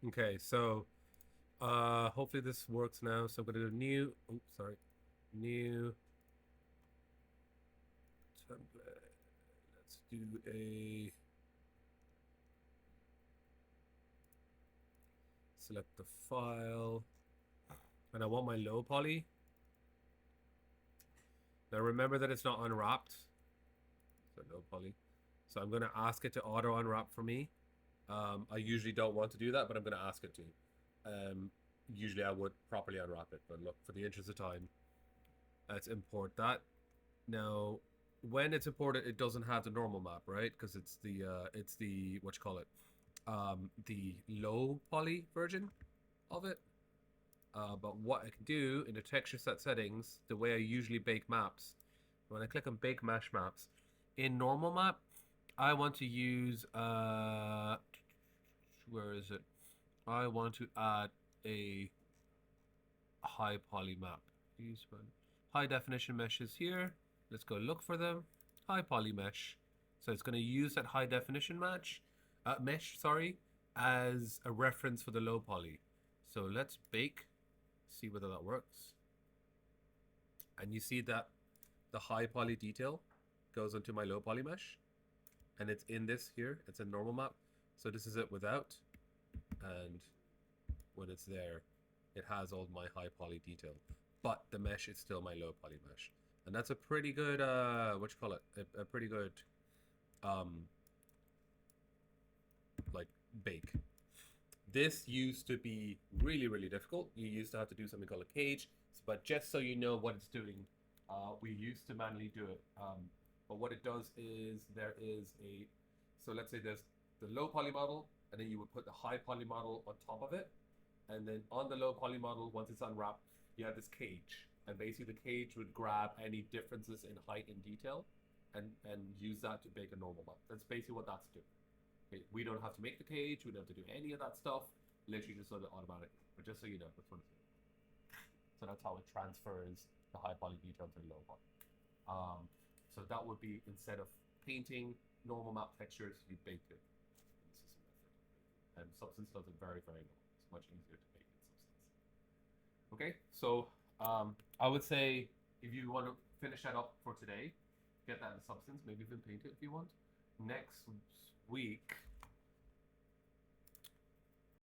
Okay, so hopefully this works now. So I'm gonna do new. Oh, sorry, new template. Let's do a select the file, and I want my low poly. Now remember that it's not unwrapped, so low poly. So I'm gonna ask it to auto unwrap for me. I usually don't want to do that, but I'm gonna ask it to. Um, Usually I would properly unwrap it, but look, for the interest of time, let's import that. Now, when it's imported, it doesn't have the normal map, right? Because it's the what you call it, the low poly version of it. But what I can do in the texture set settings, the way I usually bake maps, when I click on bake mesh maps, in normal map, I want to use where is it? I want to add a high poly map. Use one. High definition meshes here. Let's go look for them. High poly mesh. So it's going to use that high definition mesh, sorry, as a reference for the low poly. So let's bake, see whether that works. And you see that the high poly detail goes into my low poly mesh, and it's in this here. It's a normal map. So this is it without, and when it's there, it has all my high poly detail, but the mesh is still my low poly mesh, and that's a pretty good what you call it, a pretty good um like bake. This used to be really difficult. You used to have to do something called a cage, but just so you know what it's doing, we used to manually do it. But what it does is there is a, so let's say there's the low poly model, and then you would put the high poly model on top of it, and then on the low poly model, once it's unwrapped, you have this cage, and basically the cage would grab any differences in height and detail, and use that to bake a normal map. That's basically what that's doing. Okay, we don't have to make the cage. We don't have to do any of that stuff. Literally just does it automatically. But just so you know, that's what it's doing. So that's how it transfers the high poly detail to the low poly. So that would be, instead of painting normal map textures, you bake it. This is a method. And Substance does it very well. It's much easier to bake in Substance. Okay, so I would say if you want to finish that up for today, get that in Substance. Maybe even paint it if you want. Next week,